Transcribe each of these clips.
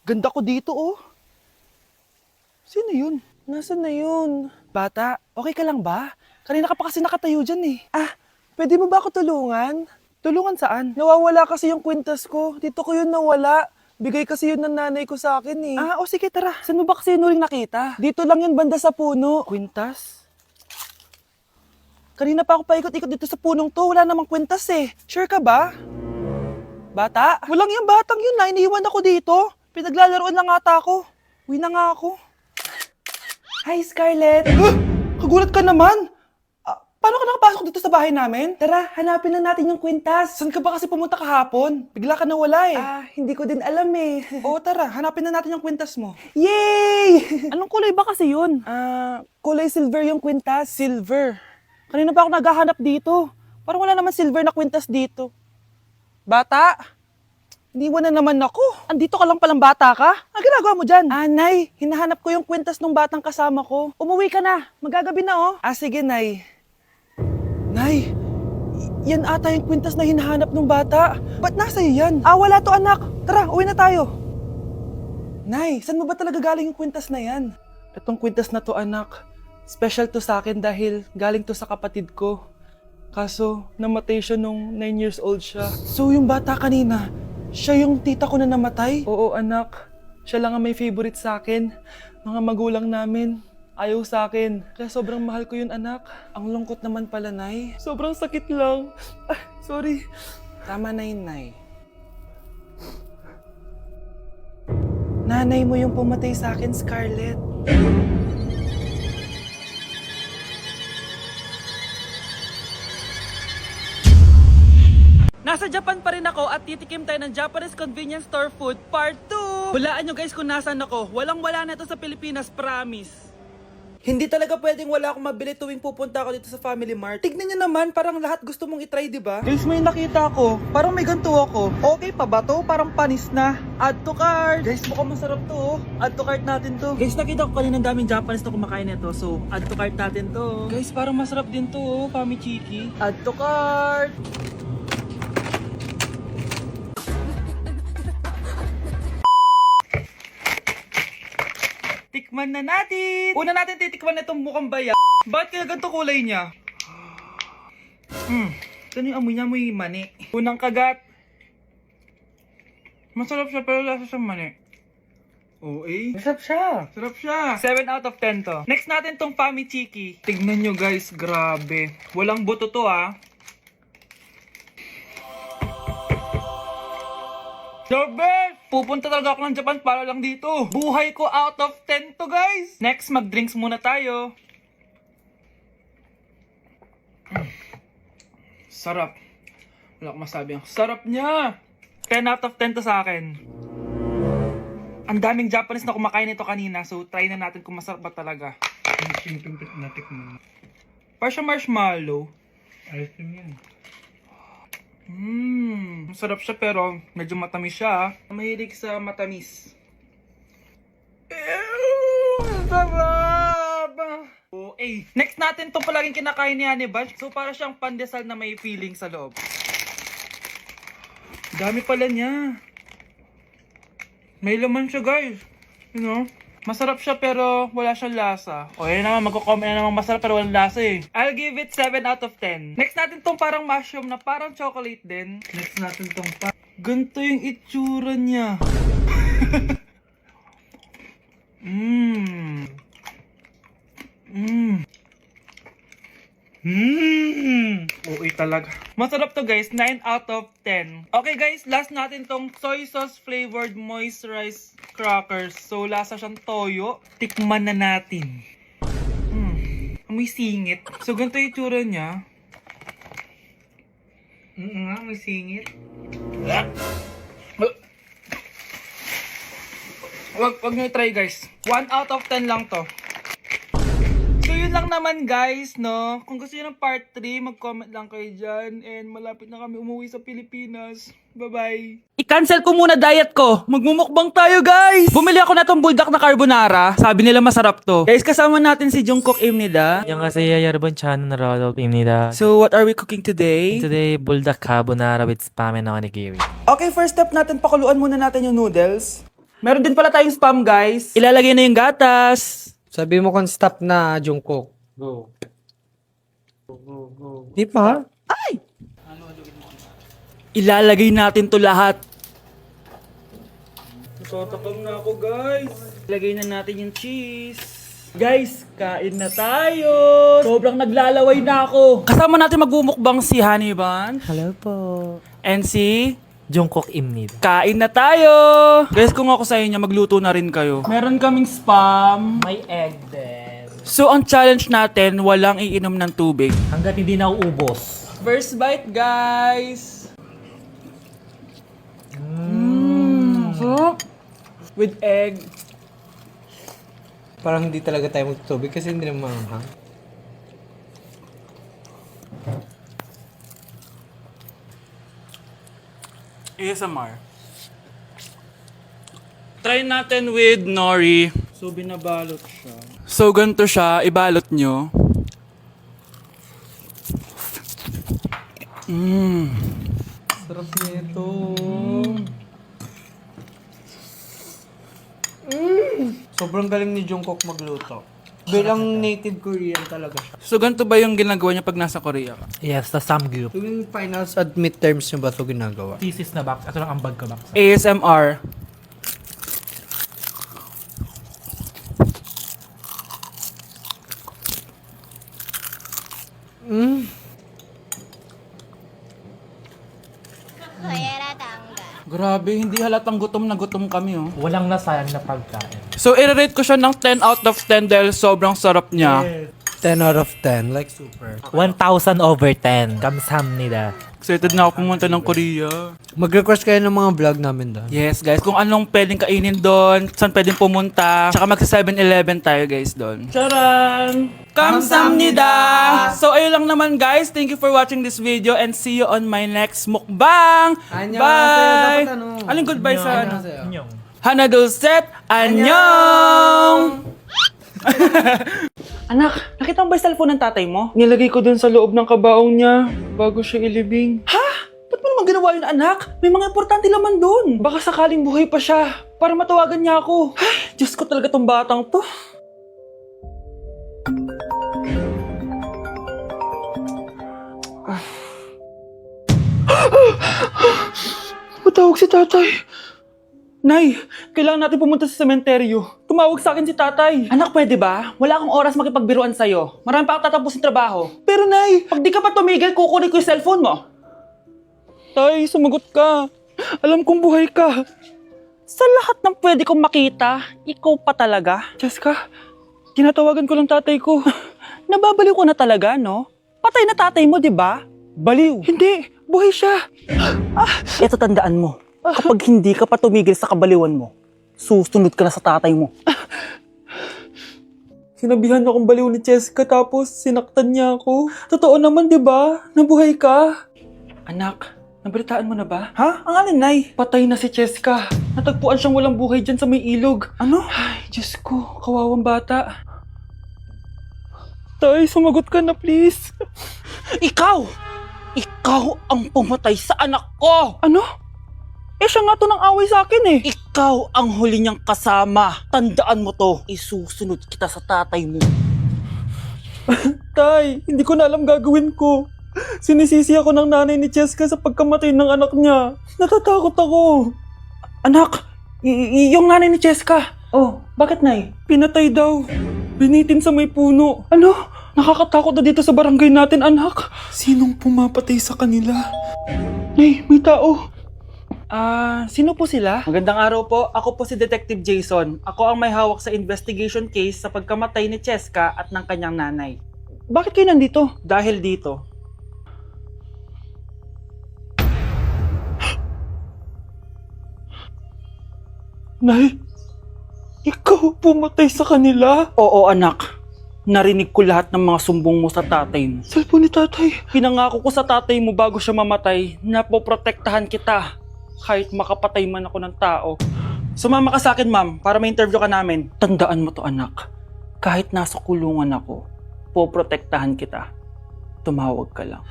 Ganda ko dito, oh. Sino yun? Nasaan na yun? Bata, okay ka lang ba? Kanina ka pa kasi nakatayo dyan eh. Pwede mo ba ako tulungan? Tulungan saan? Nawawala kasi yung kwintas ko. Dito ko yun nawala. Bigay kasi yun ng nanay ko sa akin eh. Sige tara. Saan mo ba kasi yun uling nakita? Dito lang yun banda sa puno. Kwintas? Kanina pa ako paikot-ikot dito sa punong to. Wala namang kwintas eh. Sure ka ba? Bata? Walang yung batang yun na. Iniiwan ako dito. Pinaglalaroan lang ata ako. Uwi na nga ako. Hi, Scarlett! Kagulat ka naman! Paano ka nakapasok dito sa bahay namin? Tara, hanapin lang natin yung kwintas. Saan ka ba kasi pumunta kahapon? Bigla ka nawala eh. Hindi ko din alam eh. Oo, tara, hanapin na natin yung kwintas mo. Yay! Anong kulay ba kasi yun? Kulay silver yung kwintas. Silver? Kanina pa ako naghahanap dito. Parang wala naman silver na kwintas dito. Bata! Iniwan na naman ako. Andito ka lang palang bata ka? Ang ginagawa mo dyan? Nay, hinahanap ko yung kwintas ng batang kasama ko. Umuwi ka na. Magagabi na oh. Sige, Nay. Nay, yan ata yung kwintas na hinahanap ng bata. Ba't nasa iyo yan? Wala to anak. Tara, uwi na tayo. Nay, saan mo ba talaga galing yung kwintas na yan? Itong kwintas na to anak, special to sa akin dahil galing to sa kapatid ko. Kaso, namatay siya nung 9 years old siya. So yung bata kanina, siya yung tita ko na namatay? Oo anak, siya lang ang may favorite sa akin. Mga magulang namin, ayaw sa akin. Kaya sobrang mahal ko yun anak. Ang lungkot naman pala, Nay. Sobrang sakit lang. Sorry. Tama na yun, Nay. Nanay mo yung pumatay sa akin, Scarlett. Nasa Japan pa rin ako at titikim tayo ng Japanese convenience store food part 2. Hulaan nyo guys kung nasaan ako. Walang-wala na ito sa Pilipinas, promise. Hindi talaga pwedeng wala akong mabili tuwing pupunta ako dito sa Family Mart. Tignan nyo naman, parang lahat gusto mong itry, di ba? Guys, may nakita ko. Parang may ganito ako. Okay pa ba to? Parang panis na. Add to cart. Guys, mukhang masarap to. Oh. Add to cart natin to. Guys, nakita ko kanina daming Japanese na kumakain nito. So, add to cart natin to. Guys, parang masarap din to. Oh. Famichiki. Add to cart. Tikman na natin! Una natin titikman na itong mukhang baya. Bakit kaya ganito kulay niya? Ito yung amoy niya, amoy mani. Unang kagat. Masarap siya pero lasa siyang mani. Masarap siya. Sarap siya. 7 out of 10 to. Next natin tong Famichiki. Tignan nyo guys, grabe. Walang buto to ah. The best! Pupunta talaga ako ng Japan para lang dito. Buhay ko out of 10 to guys. Next, mag-drinks muna tayo. Sarap. Wala akong masabi. Ang sarap niya. 10 out of 10 to sa akin. Ang daming Japanese na kumakain nito kanina. So, try na natin kung masarap ba talaga. Parang siya marshmallow. Ayos yan. Masarap siya pero medyo matamis siya. Mahilig sa matamis. Sarap! Next natin itong palaging kinakain ni Honey Bunch. So para siyang pandesal na may feeling sa loob. Dami pala niya. May laman siya guys. You know? Masarap siya pero wala siyang lasa. O yun naman, magko-comment na naman masarap pero walang lasa eh. I'll give it 7 out of 10. Next natin tong parang mushroom na parang chocolate din. Next natin tong ganito yung itsura niya. Okay talaga. Masarap to guys, 9 out of 10. Okay guys, last natin tong soy sauce flavored moisturized crackers. So lasa siyang toyo. Tikman na natin. Amoy singit. So ganito yung itsura niya. Amoy singit. Wag nyo try guys. 1 out of 10 lang to. So yun lang naman guys, no? Kung gusto nyo ng part 3, mag-comment lang kayo dyan. And malapit na kami umuwi sa Pilipinas. Bye-bye! I-cancel ko muna diet ko. Magmumukbang tayo guys! Bumili ako na tong buldak na carbonara. Sabi nila masarap to. Guys, kasama natin si Jungkook Imnida. 안녕하세요 여러분 저는 로드입니다. So what are we cooking today? Today buldak carbonara with spam and onigiri. Okay, first step natin, pakuluan muna natin yung noodles. Meron din pala tayong spam, guys. Ilalagay na yung gatas. Sabi mo kung stop na, Jungkook. Go. Di pa? Ilalagay natin to lahat. Natatakam na ako, guys. Ilagay na natin yung cheese. Guys, kain na tayo. Sobrang naglalaway na ako. Kasama natin magbumukbang si Honey Bun Hello po. and si Jungkook입니다. Kain na tayo. Guys, kung ako sa inyo, magluto na rin kayo. Meron kaming spam. May egg din. So, ang challenge natin, walang iinom ng tubig. Hanggat hindi na uubos. First bite, guys. Sarap. With egg. Parang hindi talaga tayo magtutubig kasi hindi naman maanghang. ASMR. Try natin with nori. So, binabalot siya. So, ganito siya. Ibalot nyo. Sarap nito. Sobrang galing ni Jungkook magluto. Bilang native Korean talaga siya. So, ganito ba yung ginagawa niya pap nasa Korea ka? Yes, the samgyup. Tuwing finals at midterms niyo ba ito ginagawa? Thesis na box. Ito lang ang bag ka box. ASMR. Grabe, hindi halatang gutom na gutom kami, oh. Walang nasayang na pagkain. So, i-rate ko siya ng 10 out of 10 dahil sobrang sarap niya. 10 out of 10, like super. 1,000 over 10. Kamsahamnida. Excited na ako pumunta ng Korea. Mag-request kayo ng mga vlog namin doon. Yes, guys. Kung anong pwedeng kainin doon, saan pwedeng pumunta. Tsaka magsa 7-Eleven tayo, guys, doon. Charan! Kamsamnida! So, ayun lang naman, guys. Thank you for watching this video and see you on my next mukbang! Annyeonghaseyo. Bye! Dapat ano? Aling goodbye sa ano? Annyeonghaseyo. Inyong. Hana Dulcet! Annyeong! Anak, nakita mo ba yung cellphone ng tatay mo? Nilagay ko dun sa loob ng kabaong niya bago siya ilibing. Ha? Ba't mo naman ginawa yun, anak? May mga importante laman dun. Baka sakaling buhay pa siya para matawagan niya ako. Ay, Diyos ko talaga tong batang to. Matawag si tatay. Nay, kailangan natin pumunta sa sementeryo. Tumawag sa akin si tatay. Anak, pwede ba? Wala akong oras makipagbiruan sa'yo. Marami pa akong tatapusin trabaho. Pero Nay, pag di ka pa tumigil, kukunin ko yung cellphone mo. Tay, sumagot ka. Alam kong buhay ka. Sa lahat ng pwede kong makita, ikaw pa talaga. Jessica, tinatawagan ko lang tatay ko. Nababaliw ko na talaga, no? Patay na tatay mo, di ba? Baliw. Hindi, buhay siya. Ito tandaan mo. Kapag hindi ka pa tumigil sa kabaliwan mo, susunod ka na sa tatay mo. Sinabihan akong baliw ni Cheska tapos sinaktan niya ako. Totoo naman, di ba? Nabuhay ka. Anak, nabalitaan mo na ba? Ha? Ang alin, Nay? Patay na si Cheska. Natagpuan siyang walang buhay dyan sa may ilog. Ano? Ay, Diyos ko, kawawang bata. Tay, sumagot ka na please. Ikaw! Ikaw ang pumatay sa anak ko! Ano? Eh, siya nga to ng away sa akin eh. Ikaw ang huli niyang kasama. Tandaan mo to. Isusunod kita sa tatay mo. Tay, hindi ko na alam gagawin ko. Sinisisi ako ng nanay ni Cheska sa pagkamatay ng anak niya. Natatakot ako. Anak, yung nanay ni Cheska. Oh, bakit Nay? Pinatay daw. Binitin sa may puno. Ano? Nakakatakot na dito sa barangay natin, anak. Sinong pumapatay sa kanila? Nay, may tao. Sino po sila? Magandang araw po. Ako po si Detective Jason. Ako ang may hawak sa investigation case sa pagkamatay ni Cheska at ng kanyang nanay. Bakit kayo nandito? Dahil dito. Nay, ikaw pumatay sa kanila? Oo, anak. Narinig ko lahat ng mga sumbong mo sa tatay mo. Cellphone ni tatay. Pinangako ko sa tatay mo bago siya mamatay na poprotektahan kita. Kahit makapatay man ako ng tao. Sumama ka sa akin, ma'am, para may interview ka namin. Tandaan mo to, anak. Kahit nasa kulungan ako, poprotektahan kita. Tumawag ka lang.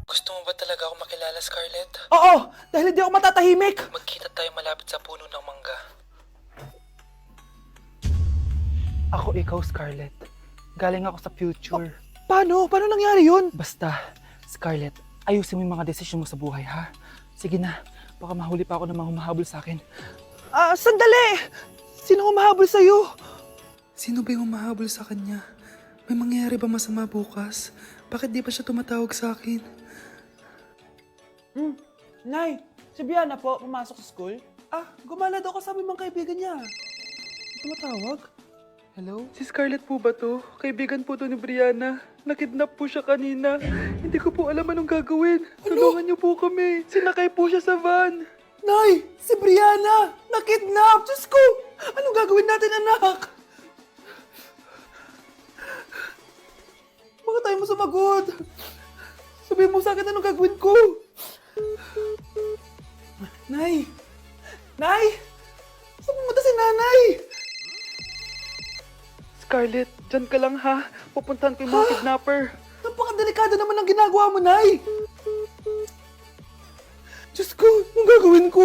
Gusto mo ba talaga ako makilala, Scarlett? Oo, dahil hindi ako matatahimik. Magkita tayo malapit sa puno ng mangga. Ako ikaw, Scarlett. Galing ako sa future. Paano? Paano nangyari yun? Basta, Scarlett, ayusin mo yung mga desisyon mo sa buhay, ha? Sige na, baka mahuli pa ako ng mga humahabol sa akin. Sandali! Sino humahabol sa'yo? Sino ba yung humahabol sa kanya? May mangyayari ba masama bukas? Bakit di pa siya tumatawag sa akin? Nay, si Biana po, pumasok sa school? Gumala daw kasama yung mga kaibigan niya. Tumatawag? Hello? Si Scarlett po ba to? Kaibigan po to ni Brianna. Nakidnap po siya kanina. Hindi ko po alam anong gagawin. Tulungan niyo po kami. Sinakay po siya sa van. Nay! Si Brianna! Nakidnap! Diyos ko! Anong gagawin natin, anak? Bakit tayo mo sumagot? Sabihin mo sa akin anong gagawin ko? Nay! Nay! Saan pumunta si nanay? Scarlett, dyan ka lang ha. Pupuntahan ko yung mga kidnapper. Napakadelikado naman ang ginagawa mo, Nay! Diyos ko, anong gagawin ko?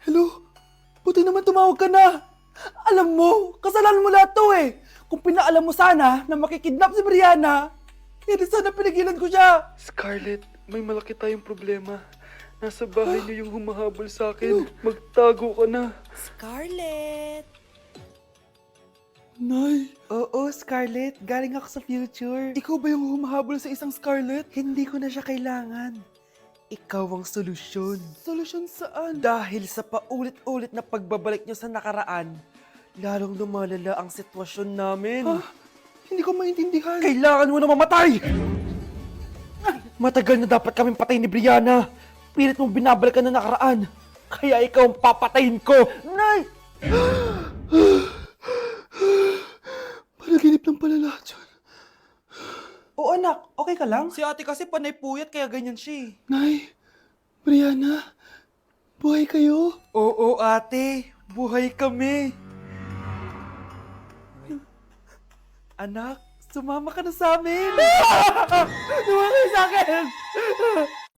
Hello? Buti naman tumawag ka na. Alam mo, kasalanan mo lahat to eh. Kung pinaalam mo sana na makikidnap si Brianna, hindi sana pinigilan ko siya. Scarlett, may malaki tayong problema. Nasa bahay niyo yung humahabol sa akin. Magtago ka na. Scarlett! Nay. Oo, Scarlett. Galing ako sa future. Ikaw ba yung humahabol sa isang Scarlett? Hindi ko na siya kailangan. Ikaw ang solusyon. Solusyon saan? Dahil sa paulit-ulit na pagbabalik niyo sa nakaraan, lalong lumalala ang sitwasyon namin. Hindi ko maintindihan. Kailangan mo na mamatay! Matagal na dapat kaming patayin ni Brianna. Pilit mong binabalikan na nakaraan. Kaya ikaw ang papatayin ko. Nay! Panaginip ng pala lahat yun. Oo anak, okay ka lang? Si ate kasi panay puyat kaya ganyan siya eh. Nay, Brianna, buhay kayo? Oo ate, buhay kami. Anak, sumama ka na sa amin. Sumama ka sa akin.